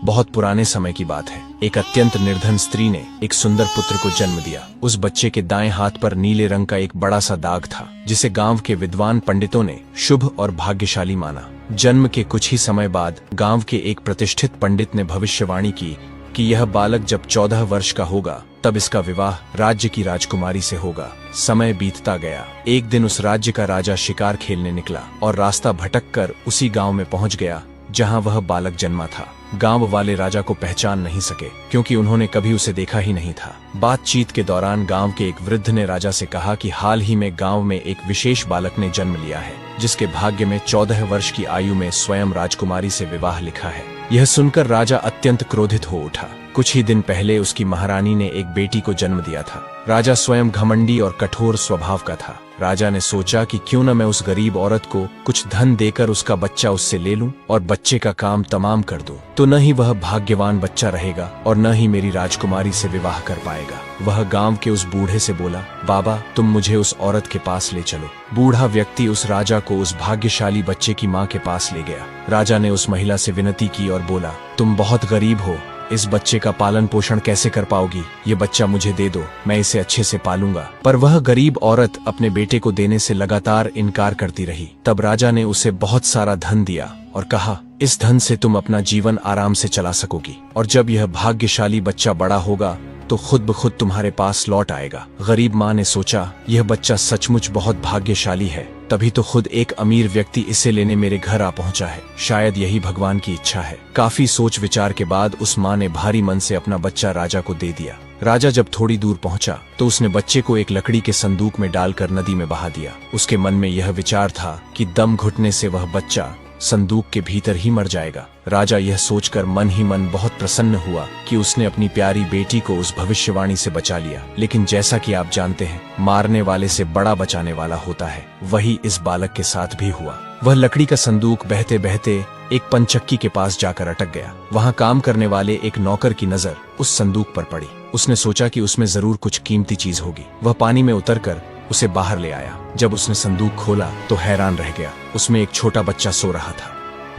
बहुत पुराने समय की बात है। एक अत्यंत निर्धन स्त्री ने एक सुंदर पुत्र को जन्म दिया। उस बच्चे के दाएं हाथ पर नीले रंग का एक बड़ा सा दाग था, जिसे गांव के विद्वान पंडितों ने शुभ और भाग्यशाली माना। जन्म के कुछ ही समय बाद गांव के एक प्रतिष्ठित पंडित ने भविष्यवाणी की कि यह बालक जब 14 वर्ष का होगा तब इसका विवाह राज्य की राजकुमारी से होगा। समय बीतता गया। एक दिन उस राज्य का राजा शिकार खेलने निकला और रास्ता भटक कर उसी गांव में पहुंच गया जहां वह बालक जन्मा था। गांव वाले राजा को पहचान नहीं सके, क्योंकि उन्होंने कभी उसे देखा ही नहीं था। बातचीत के दौरान गांव के एक वृद्ध ने राजा से कहा कि हाल ही में गांव में एक विशेष बालक ने जन्म लिया है, जिसके भाग्य में 14 वर्ष की आयु में स्वयं राजकुमारी से विवाह लिखा है। यह सुनकर राजा अत्यंत क्रोधित हो उठा। कुछ ही दिन पहले उसकी महारानी ने एक बेटी को जन्म दिया था। राजा स्वयं घमंडी और कठोर स्वभाव का था। राजा ने सोचा कि क्यों न मैं उस गरीब औरत को कुछ धन देकर उसका बच्चा उससे ले लूं और बच्चे का काम तमाम कर दूं, तो न ही वह भाग्यवान बच्चा रहेगा और न ही मेरी राजकुमारी से विवाह कर पाएगा। वह गांव के उस बूढ़े से बोला, बाबा तुम मुझे उस औरत के पास ले चलो। बूढ़ा व्यक्ति उस राजा को उस भाग्यशाली बच्चे की माँ के पास ले गया। राजा ने उस महिला से विनती की और बोला, तुम बहुत गरीब हो, इस बच्चे का पालन पोषण कैसे कर पाओगी? ये बच्चा मुझे दे दो, मैं इसे अच्छे से पालूंगा। पर वह गरीब औरत अपने बेटे को देने से लगातार इनकार करती रही। तब राजा ने उसे बहुत सारा धन दिया और कहा, इस धन से तुम अपना जीवन आराम से चला सकोगी और जब यह भाग्यशाली बच्चा बड़ा होगा तो खुद ब खुद तुम्हारे पास लौट आएगा। गरीब माँ ने सोचा, यह बच्चा सचमुच बहुत भाग्यशाली है, तभी तो खुद एक अमीर व्यक्ति इसे लेने मेरे घर आ पहुंचा है। शायद यही भगवान की इच्छा है। काफी सोच विचार के बाद उस माँ ने भारी मन से अपना बच्चा राजा को दे दिया। राजा जब थोड़ी दूर पहुंचा तो उसने बच्चे को एक लकड़ी के संदूक में डालकर नदी में बहा दिया। उसके मन में यह विचार था कि दम घुटने से वह बच्चा संदूक के भीतर ही मर जाएगा। राजा यह सोचकर मन ही मन बहुत प्रसन्न हुआ कि उसने अपनी प्यारी बेटी को उस भविष्यवाणी से बचा लिया। लेकिन जैसा कि आप जानते हैं, मारने वाले से बड़ा बचाने वाला होता है। वही इस बालक के साथ भी हुआ। वह लकड़ी का संदूक बहते बहते एक पंचक्की के पास जाकर अटक गया। वहां काम करने वाले एक नौकर की नजर उस संदूक पर पड़ी। उसने सोचा कि उसमें जरूर कुछ कीमती चीज होगी। वह पानी में उतरकर उसे बाहर ले आया। जब उसने संदूक खोला तो हैरान रह गया। उसमें एक छोटा बच्चा सो रहा था।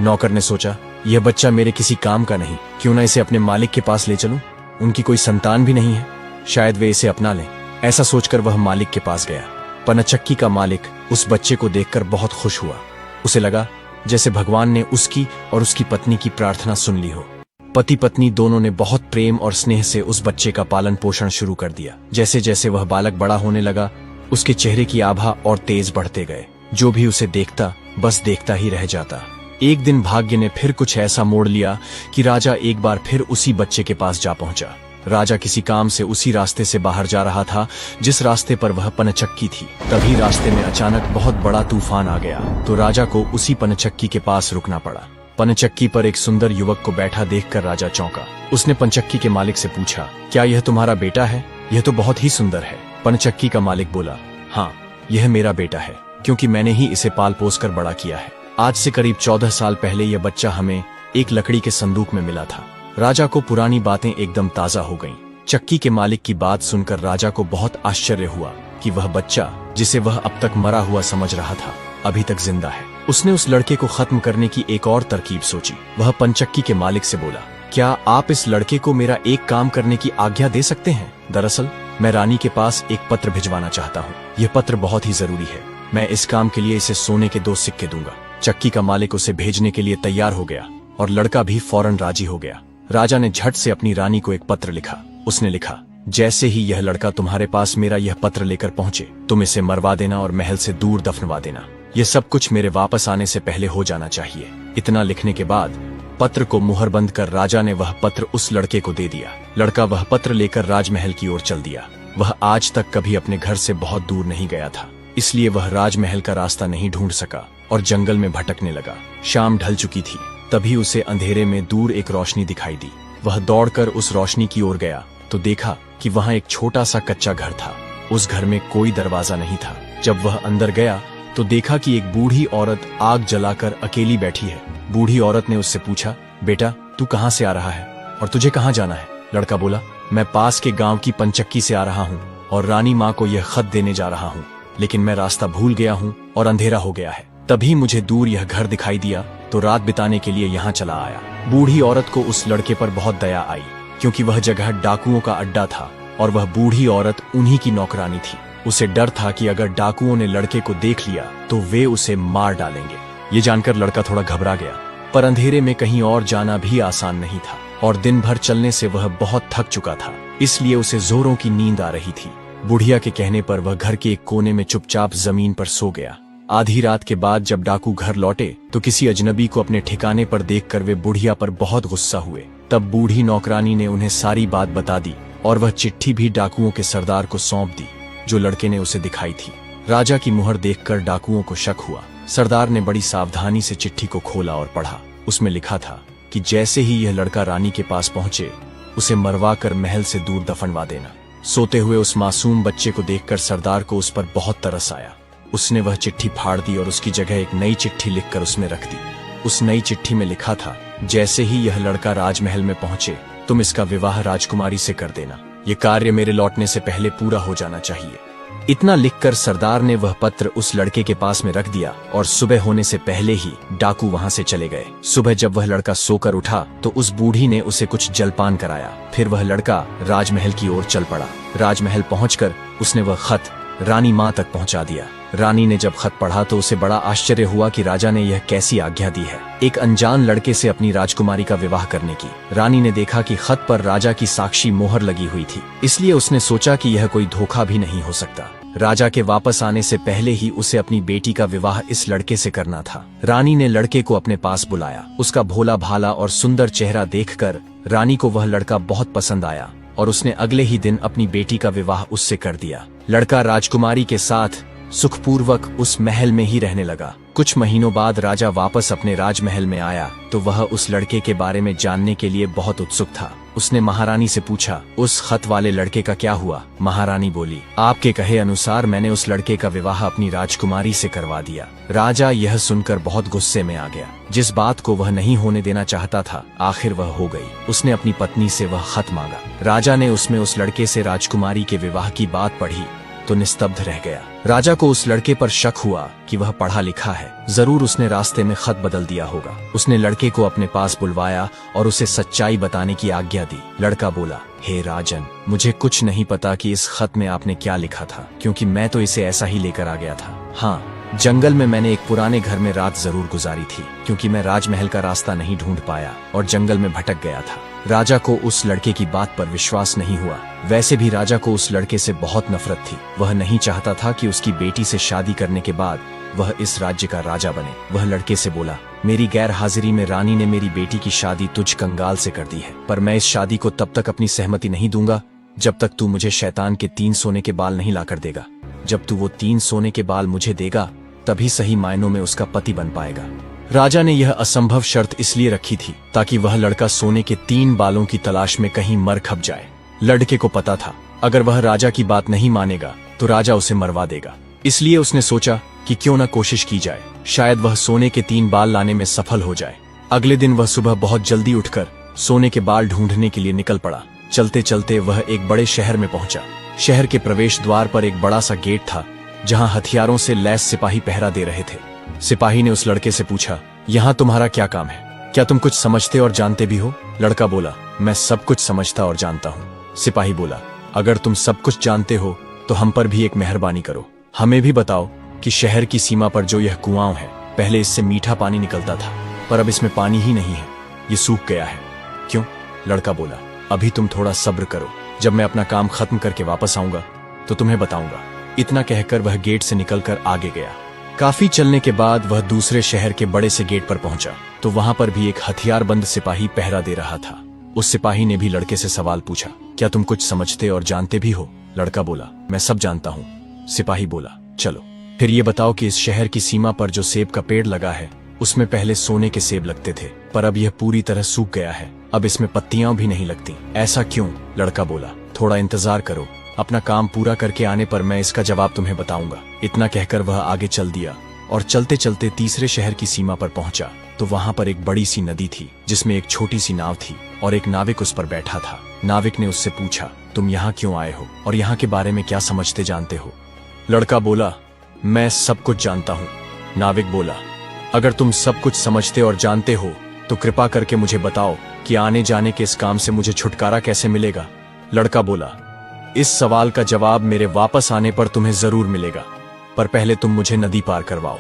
नौकर ने सोचा, यह बच्चा मेरे किसी काम का नहीं, क्यों ना इसे अपने मालिक के पास ले चलूं? उनकी कोई संतान भी नहीं है, शायद वे इसे अपना लें। ऐसा सोचकर वह मालिक के पास गया। पनचक्की का मालिक उस बच्चे को देखकर बहुत खुश हुआ। उसे लगा जैसे भगवान ने उसकी और उसकी पत्नी की प्रार्थना सुन ली हो। पति पत्नी दोनों ने बहुत प्रेम और स्नेह से उस बच्चे का पालन पोषण शुरू कर दिया। जैसे जैसे वह बालक बड़ा होने लगा, उसके चेहरे की आभा और तेज बढ़ते गए। जो भी उसे देखता बस देखता ही रह जाता। एक दिन भाग्य ने फिर कुछ ऐसा मोड़ लिया कि राजा एक बार फिर उसी बच्चे के पास जा पहुंचा। राजा किसी काम से उसी रास्ते से बाहर जा रहा था जिस रास्ते पर वह पनचक्की थी। तभी रास्ते में अचानक बहुत बड़ा तूफान आ गया, तो राजा को उसी पनचक्की के पास रुकना पड़ा। पनचक्की पर एक सुंदर युवक को बैठा देखकर राजा चौंका। उसने पनचक्की के मालिक से पूछा, क्या यह तुम्हारा बेटा है? यह तो बहुत ही सुंदर है। पनचक्की का मालिक बोला, हाँ यह मेरा बेटा है, क्योंकि मैंने ही इसे पाल पोस कर बड़ा किया है। आज से करीब 14 साल पहले यह बच्चा हमें एक लकड़ी के संदूक में मिला था। राजा को पुरानी बातें एकदम ताजा हो गईं। चक्की के मालिक की बात सुनकर राजा को बहुत आश्चर्य हुआ कि वह बच्चा, जिसे वह अब तक मरा हुआ समझ रहा था, अभी तक जिंदा है। उसने उस लड़के को खत्म करने की एक और तरकीब सोची। वह पंचक्की के मालिक से बोला, क्या आप इस लड़के को मेरा एक काम करने की आज्ञा दे सकते हैं? दरअसल मैं रानी के पास एक पत्र भिजवाना चाहता हूँ। यह पत्र बहुत ही जरूरी है। मैं इस काम के लिए इसे सोने के 2 सिक्के दूंगा। चक्की का मालिक उसे भेजने के लिए तैयार हो गया और लड़का भी फौरन राजी हो गया। राजा ने झट से अपनी रानी को एक पत्र लिखा। उसने लिखा, जैसे ही यह लड़का तुम्हारे पास मेरा यह पत्र लेकर पहुंचे, तुम इसे मरवा देना और महल से दूर दफनवा देना। यह सब कुछ मेरे वापस आने से पहले हो जाना चाहिए। इतना लिखने के बाद पत्र को मुहरबंद कर राजा ने वह पत्र उस लड़के को दे दिया। लड़का वह पत्र लेकर राजमहल की ओर चल दिया। वह आज तक कभी अपने घर से बहुत दूर नहीं गया था, इसलिए वह राजमहल का रास्ता नहीं ढूंढ सका और जंगल में भटकने लगा। शाम ढल चुकी थी। तभी उसे अंधेरे में दूर एक रोशनी दिखाई दी। वह दौड़कर उस रोशनी की ओर गया तो देखा कि वहां एक छोटा सा कच्चा घर था। उस घर में कोई दरवाजा नहीं था। जब वह अंदर गया तो देखा कि एक बूढ़ी औरत आग जलाकर अकेली बैठी है। बूढ़ी औरत ने उससे पूछा, बेटा तू कहाँ से आ रहा है और तुझे कहाँ जाना है? लड़का बोला, मैं पास के गांव की पंचक्की से आ रहा हूँ और रानी माँ को यह खत देने जा रहा हूँ, लेकिन मैं रास्ता भूल गया हूँ और अंधेरा हो गया है। तभी मुझे दूर यह घर दिखाई दिया तो रात बिताने के लिए यहाँ चला आया। बूढ़ी औरत को उस लड़के पर बहुत दया आई, क्योंकि वह जगह डाकुओं का अड्डा था और वह बूढ़ी औरत उन्हीं की नौकरानी थी। उसे डर था कि अगर डाकुओं ने लड़के को देख लिया तो वे उसे मार डालेंगे। ये जानकर लड़का थोड़ा घबरा गया, पर अंधेरे में कहीं और जाना भी आसान नहीं था और दिन भर चलने से वह बहुत थक चुका था, इसलिए उसे जोरों की नींद आ रही थी। बुढ़िया के कहने पर वह घर के एक कोने में चुपचाप जमीन पर सो गया। आधी रात के बाद जब डाकू घर लौटे तो किसी अजनबी को अपने ठिकाने पर देखकर वे बुढ़िया पर बहुत गुस्सा हुए। तब बूढ़ी नौकरानी ने उन्हें सारी बात बता दी और वह चिट्ठी भी डाकुओं के सरदार को सौंप दी जो लड़के ने उसे दिखाई थी। राजा की मुहर देखकर डाकुओं को शक हुआ। सरदार ने बड़ी सावधानी से चिट्ठी को खोला और पढ़ा। उसमें लिखा था कि जैसे ही यह लड़का रानी के पास पहुंचे उसे मरवा कर महल से दूर दफनवा देना। सोते हुए उस मासूम बच्चे को देखकर सरदार को उस पर बहुत तरस आया। उसने वह चिट्ठी फाड़ दी और उसकी जगह एक नई चिट्ठी लिखकर उसमें रख दी। उस नई चिट्ठी में लिखा था, जैसे ही यह लड़का राजमहल में पहुंचे तुम इसका विवाह राजकुमारी से कर देना। ये कार्य मेरे लौटने से पहले पूरा हो जाना चाहिए। इतना लिखकर सरदार ने वह पत्र उस लड़के के पास में रख दिया और सुबह होने से पहले ही डाकू वहां से चले गए। सुबह जब वह लड़का सोकर उठा तो उस बूढ़ी ने उसे कुछ जलपान कराया। फिर वह लड़का राजमहल की ओर चल पड़ा। राजमहल पहुंचकर उसने वह खत रानी माँ तक पहुंचा दिया। रानी ने जब खत पढ़ा तो उसे बड़ा आश्चर्य हुआ कि राजा ने यह कैसी आज्ञा दी है, एक अनजान लड़के से अपनी राजकुमारी का विवाह करने की। रानी ने देखा कि खत पर राजा की साक्षी मोहर लगी हुई थी, इसलिए उसने सोचा कि यह कोई धोखा भी नहीं हो सकता। राजा के वापस आने से पहले ही उसे अपनी बेटी का विवाह इस लड़के से करना था। रानी ने लड़के को अपने पास बुलाया। उसका भोला भाला और सुंदर चेहरा देखकर रानी को वह लड़का बहुत पसंद आया और उसने अगले ही दिन अपनी बेटी का विवाह उससे कर दिया। लड़का राजकुमारी के साथ सुखपूर्वक उस महल में ही रहने लगा। कुछ महीनों बाद राजा वापस अपने राजमहल में आया तो वह उस लड़के के बारे में जानने के लिए बहुत उत्सुक था। उसने महारानी से पूछा, उस खत वाले लड़के का क्या हुआ? महारानी बोली, आपके कहे अनुसार मैंने उस लड़के का विवाह अपनी राजकुमारी से करवा दिया। राजा यह सुनकर बहुत गुस्से में आ गया। जिस बात को वह नहीं होने देना चाहता था आखिर वह हो गई। उसने अपनी पत्नी से वह खत मांगा। राजा ने उसमें उस लड़के से राजकुमारी के विवाह की बात पढ़ी तो निस्तब्ध रह गया। राजा को उस लड़के पर शक हुआ कि वह पढ़ा लिखा है, जरूर उसने रास्ते में खत बदल दिया होगा। उसने लड़के को अपने पास बुलवाया और उसे सच्चाई बताने की आज्ञा दी। लड़का बोला, हे राजन, मुझे कुछ नहीं पता कि इस खत में आपने क्या लिखा था, क्योंकि मैं तो इसे ऐसा ही लेकर आ गया था। हाँ, जंगल में मैंने एक पुराने घर में रात जरूर गुजारी थी, क्योंकि मैं राजमहल का रास्ता नहीं ढूंढ पाया और जंगल में भटक गया था। राजा को उस लड़के की बात पर विश्वास नहीं हुआ। वैसे भी राजा को उस लड़के से बहुत नफरत थी। वह नहीं चाहता था कि उसकी बेटी से शादी करने के बाद वह इस राज्य का राजा बने। वह लड़के से बोला, मेरी गैर हाजिरी में रानी ने मेरी बेटी की शादी तुझ कंगाल से कर दी है, पर मैं इस शादी को तब तक अपनी सहमति नहीं दूंगा जब तक तू मुझे शैतान के 3 सोने के बाल नहीं लाकर देगा। जब तू वो 3 सोने के बाल मुझे देगा तभी सही मायनों में उसका पति बन पाएगा। राजा ने यह असंभव शर्त इसलिए रखी थी ताकि वह लड़का सोने के 3 बालों की तलाश में कहीं मर खप जाए। लड़के को पता था अगर वह राजा की बात नहीं मानेगा तो राजा उसे मरवा देगा, इसलिए उसने सोचा कि क्यों न कोशिश की जाए, शायद वह सोने के 3 बाल लाने में सफल हो जाए। अगले दिन वह सुबह बहुत जल्दी उठकर सोने के बाल ढूंढने के लिए निकल पड़ा। चलते चलते वह एक बड़े शहर में पहुंचा। शहर के प्रवेश द्वार पर एक बड़ा सा गेट था जहां हथियारों से लैस सिपाही पहरा दे रहे थे। सिपाही ने उस लड़के से पूछा, यहाँ तुम्हारा क्या काम है? क्या तुम कुछ समझते और जानते भी हो? लड़का बोला, मैं सब कुछ समझता और जानता हूँ। सिपाही बोला, अगर तुम सब कुछ जानते हो तो हम पर भी एक मेहरबानी करो। हमें भी बताओ कि शहर की सीमा पर जो यह कुआं है, पहले इससे मीठा पानी निकलता था पर अब इसमें पानी ही नहीं है, ये सूख गया है। क्यों? लड़का बोला, अभी तुम थोड़ा सब्र करो, जब मैं अपना काम खत्म करके वापस आऊंगा तो तुम्हें बताऊंगा। इतना कहकर वह गेट से निकलकर आगे गया। काफी चलने के बाद वह दूसरे शहर के बड़े से गेट पर पहुंचा तो वहां पर भी एक हथियारबंद सिपाही पहरा दे रहा था। उस सिपाही ने भी लड़के से सवाल पूछा, क्या तुम कुछ समझते और जानते भी हो? लड़का बोला, मैं सब जानता हूँ। सिपाही बोला, चलो फिर ये बताओ कि इस शहर की सीमा पर जो सेब का पेड़ लगा है उसमें पहले सोने के सेब लगते थे, पर अब यह पूरी तरह सूख गया है, अब इसमें पत्तियां भी नहीं लगती। ऐसा क्यों? लड़का बोला, थोड़ा इंतजार करो, अपना काम पूरा करके आने पर मैं इसका जवाब तुम्हें बताऊंगा। इतना कहकर वह आगे चल दिया और चलते चलते तीसरे शहर की सीमा पर पहुंचा तो वहां पर एक बड़ी सी नदी थी जिसमें एक छोटी सी नाव थी और एक नाविक उस पर बैठा था। नाविक ने उससे पूछा, तुम यहाँ क्यों आए हो और यहाँ के बारे में क्या समझते जानते हो? लड़का बोला, मैं सब कुछ जानता हूँ। नाविक बोला, अगर तुम सब कुछ समझते और जानते हो तो कृपा करके मुझे बताओ कि आने जाने के इस काम से मुझे छुटकारा कैसे मिलेगा। लड़का बोला, इस सवाल का जवाब मेरे वापस आने पर तुम्हें जरूर मिलेगा, पर पहले तुम मुझे नदी पार करवाओ।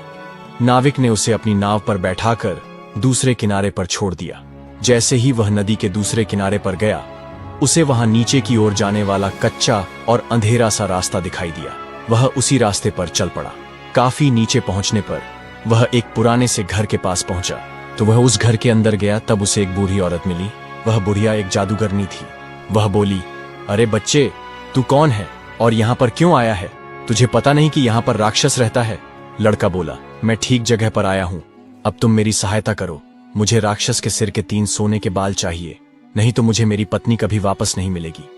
नाविक ने उसे अपनी नाव पर बैठाकर दूसरे किनारे पर छोड़ दिया। जैसे ही वह नदी के दूसरे किनारे पर गया, उसे वहां नीचे की ओर जाने वाला कच्चा और अंधेरा सा रास्ता दिखाई दिया। वह उसी रास्ते पर चल पड़ा। काफी नीचे पहुंचने पर वह एक पुराने से घर के पास पहुंचा तो वह उस घर के अंदर गया। तब उसे एक बूढ़ी औरत मिली। वह बुढ़िया एक जादूगरनी थी। वह बोली, अरे बच्चे, तू कौन है और यहाँ पर क्यों आया है? तुझे पता नहीं कि यहाँ पर राक्षस रहता है? लड़का बोला, मैं ठीक जगह पर आया हूँ। अब तुम मेरी सहायता करो। मुझे राक्षस के सिर के 3 सोने के बाल चाहिए, नहीं तो मुझे मेरी पत्नी कभी वापस नहीं मिलेगी।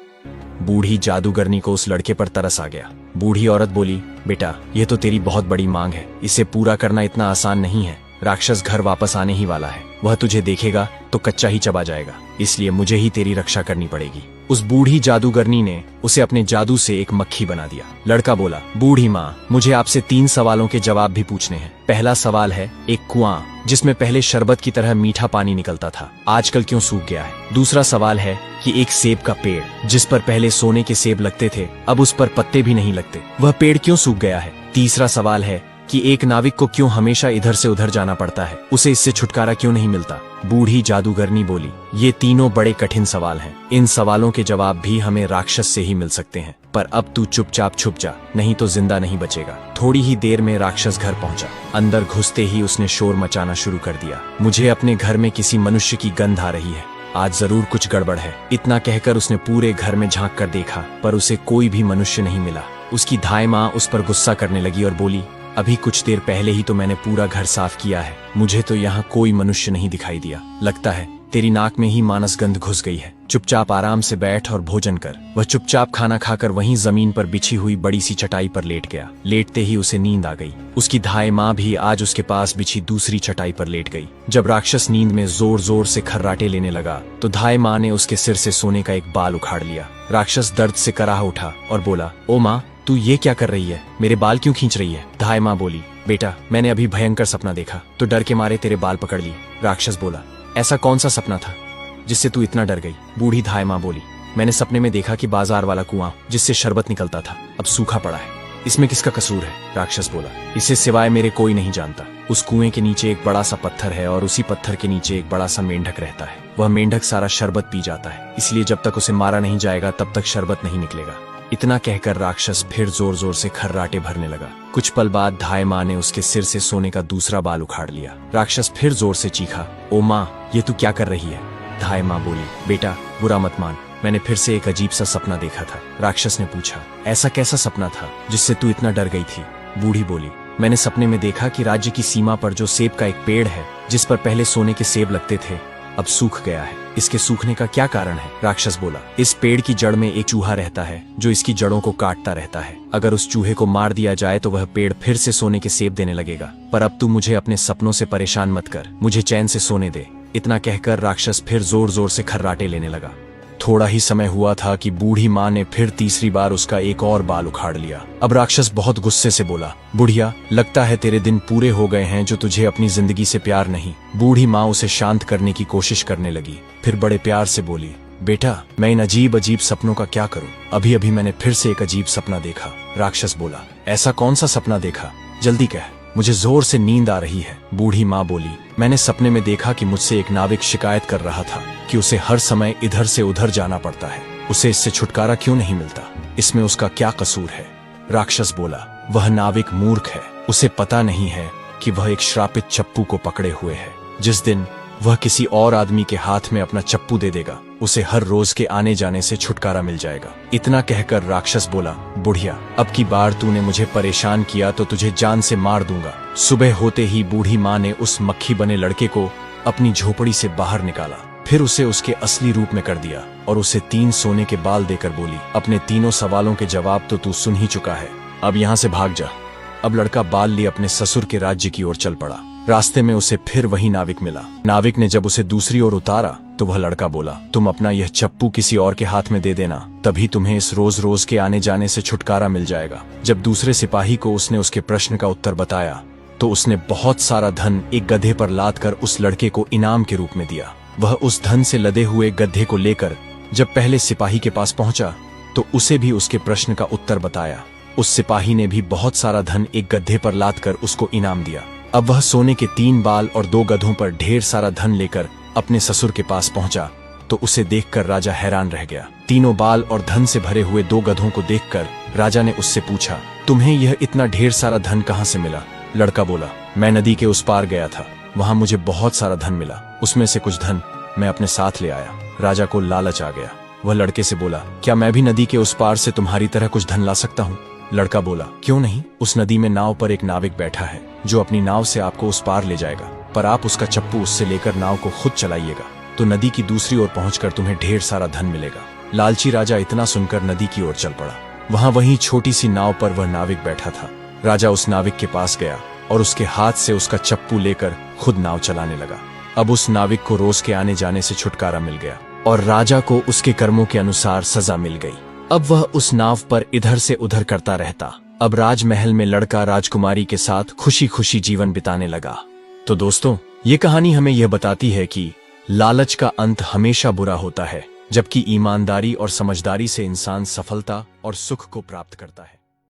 बूढ़ी जादूगरनी को उस लड़के पर तरस आ गया। बूढ़ी औरत बोली, बेटा, यह तो तेरी बहुत बड़ी मांग है, इसे पूरा करना इतना आसान नहीं है। राक्षस घर वापस आने ही वाला है। वह तुझे देखेगा तो कच्चा ही चबा जाएगा, इसलिए मुझे ही तेरी रक्षा करनी पड़ेगी। उस बूढ़ी जादूगरनी ने उसे अपने जादू से एक मक्खी बना दिया। लड़का बोला, बूढ़ी माँ, मुझे आपसे 3 सवालों के जवाब भी पूछने हैं। पहला सवाल है, एक कुआं जिसमें पहले शरबत की तरह मीठा पानी निकलता था, आजकल क्यों सूख गया है? दूसरा सवाल है कि एक सेब का पेड़ जिस पर पहले सोने के सेब लगते थे, अब उस पर पत्ते भी नहीं लगते, वह पेड़ क्यों सूख गया है? तीसरा सवाल है कि एक नाविक को क्यों हमेशा इधर से उधर जाना पड़ता है, उसे इससे छुटकारा क्यों नहीं मिलता? बूढ़ी जादूगरनी बोली, ये तीनों बड़े कठिन सवाल हैं। इन सवालों के जवाब भी हमें राक्षस से ही मिल सकते हैं, पर अब तू चुपचाप छुप जा, नहीं तो जिंदा नहीं बचेगा। थोड़ी ही देर में राक्षस घर पहुंचा। अंदर घुसते ही उसने शोर मचाना शुरू कर दिया। मुझे अपने घर में किसी मनुष्य की गंध आ रही है, आज जरूर कुछ गड़बड़ है। इतना कहकर उसने पूरे घर में झांक कर देखा, पर उसे कोई भी मनुष्य नहीं मिला। उसकी धाई माँ उस पर गुस्सा करने लगी और बोली, अभी कुछ देर पहले ही तो मैंने पूरा घर साफ किया है, मुझे तो यहाँ कोई मनुष्य नहीं दिखाई दिया। लगता है तेरी नाक में ही मानस गंध घुस गई है। चुपचाप आराम से बैठ और भोजन कर। वह चुपचाप खाना खाकर वहीं जमीन पर बिछी हुई बड़ी सी चटाई पर लेट गया। लेटते ही उसे नींद आ गई। उसकी धाई माँ भी आज उसके पास बिछी दूसरी चटाई पर लेट गई। जब राक्षस नींद में जोर जोर से खर्राटे लेने लगा तो धाई माँ ने उसके सिर से सोने का एक बाल उखाड़ लिया। राक्षस दर्द से कराह उठा और बोला, ओ माँ, तू ये क्या कर रही है? मेरे बाल क्यों खींच रही है? धाई माँ बोली, बेटा, मैंने अभी भयंकर सपना देखा तो डर के मारे तेरे बाल पकड़ लिए। राक्षस बोला, ऐसा कौन सा सपना था जिससे तू इतना डर गई? बूढ़ी धाई माँ बोली, मैंने सपने में देखा कि बाजार वाला कुआं जिससे शरबत निकलता था अब सूखा पड़ा है, इसमें किसका कसूर है? राक्षस बोला, इसे सिवाय मेरे कोई नहीं जानता। उस कुएं के नीचे एक बड़ा सा पत्थर है और उसी पत्थर के नीचे एक बड़ा सा मेंढक रहता है। वह मेंढक सारा शरबत पी जाता है, इसलिए जब तक उसे मारा नहीं जाएगा तब तक शरबत नहीं निकलेगा। इतना कहकर राक्षस फिर जोर जोर से खर्राटे भरने लगा। कुछ पल बाद धाई माँ ने उसके सिर से सोने का दूसरा बाल उखाड़ लिया। राक्षस फिर जोर से चीखा, ओ माँ, ये तू क्या कर रही है? धाई माँ बोली, बेटा, बुरा मत मान, मैंने फिर से एक अजीब सा सपना देखा था। राक्षस ने पूछा, ऐसा कैसा सपना था जिससे तू इतना डर गई थी? बूढ़ी बोली, मैंने सपने में देखा कि राज्य की सीमा पर जो सेब का एक पेड़ है जिस पर पहले सोने के सेब लगते थे, अब सूख गया है। इसके सूखने का क्या कारण है? राक्षस बोला, इस पेड़ की जड़ में एक चूहा रहता है जो इसकी जड़ों को काटता रहता है। अगर उस चूहे को मार दिया जाए तो वह पेड़ फिर से सोने के सेब देने लगेगा। पर अब तू मुझे अपने सपनों से परेशान मत कर, मुझे चैन से सोने दे। इतना कहकर राक्षस फिर जोर जोर से खर्राटे लेने लगा। थोड़ा ही समय हुआ था कि बूढ़ी माँ ने फिर तीसरी बार उसका एक और बाल उखाड़ लिया। अब राक्षस बहुत गुस्से से बोला, बुढ़िया, लगता है तेरे दिन पूरे हो गए हैं जो तुझे अपनी जिंदगी से प्यार नहीं। बूढ़ी माँ उसे शांत करने की कोशिश करने लगी, फिर बड़े प्यार से बोली, बेटा, मैं इन अजीब अजीब सपनों का क्या करूं? अभी अभी मैंने फिर से एक अजीब सपना देखा। राक्षस बोला, ऐसा कौन सा सपना देखा? जल्दी कह, मुझे जोर से नींद आ रही है। बूढ़ी माँ बोली, मैंने सपने में देखा कि मुझसे एक नाविक शिकायत कर रहा था कि उसे हर समय इधर से उधर जाना पड़ता है, उसे इससे छुटकारा क्यों नहीं मिलता? इसमें उसका क्या कसूर है? राक्षस बोला, वह नाविक मूर्ख है, उसे पता नहीं है कि वह एक श्रापित चप्पू को पकड़े हुए है। जिस दिन वह किसी और आदमी के हाथ में अपना चप्पू दे देगा, उसे हर रोज के आने जाने से छुटकारा मिल जाएगा। इतना कहकर राक्षस बोला, बुढ़िया, अब की बार तूने मुझे परेशान किया तो तुझे जान से मार दूंगा। सुबह होते ही बूढ़ी माँ ने उस मक्खी बने लड़के को अपनी झोपड़ी से बाहर निकाला, फिर उसे उसके असली रूप में कर दिया और उसे 3 सोने के बाल देकर बोली, अपने तीनों सवालों के जवाब तो तू सुन ही चुका है, अब यहाँ से भाग जा। अब लड़का बाल लिए अपने ससुर के राज्य की ओर चल पड़ा। रास्ते में उसे फिर वही नाविक मिला। नाविक ने जब उसे दूसरी ओर उतारा तो वह लड़का बोला, तुम अपना यह चप्पू किसी और के हाथ में दे देना, तभी तुम्हें इस रोज रोज के आने जाने से छुटकारा मिल जाएगा। जब दूसरे सिपाही को उसने उसके प्रश्न का उत्तर बताया तो उसने बहुत सारा धन एक गधे पर लाद कर उस लड़के को इनाम के रूप में दिया। वह उस धन से लदे हुए गधे को लेकर जब पहले सिपाही के पास पहुंचा तो उसे भी उसके प्रश्न का उत्तर बताया। उस सिपाही ने भी बहुत सारा धन एक गधे पर लाद कर उसको इनाम दिया। अब वह सोने के 3 बाल और 2 गधों पर ढेर सारा धन लेकर अपने ससुर के पास पहुंचा तो उसे देखकर राजा हैरान रह गया। तीनों बाल और धन से भरे हुए 2 गधों को देखकर राजा ने उससे पूछा, तुम्हें यह इतना ढेर सारा धन कहाँ से मिला? लड़का बोला, मैं नदी के उस पार गया था, वहां मुझे बहुत सारा धन मिला, उसमें से कुछ धन मैं अपने साथ ले आया। राजा को लालच आ गया। वह लड़के से बोला, क्या मैं भी नदी के उस पार से तुम्हारी तरह कुछ धन ला सकता हूँ? लड़का बोला, क्यों नहीं। उस नदी में नाव पर एक नाविक बैठा है जो अपनी नाव से आपको उस पार ले जाएगा, पर आप उसका चप्पू उससे लेकर नाव को खुद चलाइएगा तो नदी की दूसरी ओर पहुंचकर तुम्हें ढेर सारा धन मिलेगा। लालची राजा इतना सुनकर नदी की ओर चल पड़ा। वहीं छोटी सी नाव पर वह नाविक बैठा था। राजा उस नाविक के पास गया और उसके हाथ से उसका चप्पू लेकर खुद नाव चलाने लगा। अब उस नाविक को रोज के आने जाने से छुटकारा मिल गया और राजा को उसके कर्मों के अनुसार सजा मिल गई। अब वह उस नाव पर इधर से उधर करता रहता। अब राजमहल में लड़का राजकुमारी के साथ खुशी खुशी जीवन बिताने लगा। तो दोस्तों, ये कहानी हमें यह बताती है कि लालच का अंत हमेशा बुरा होता है, जबकि ईमानदारी और समझदारी से इंसान सफलता और सुख को प्राप्त करता है।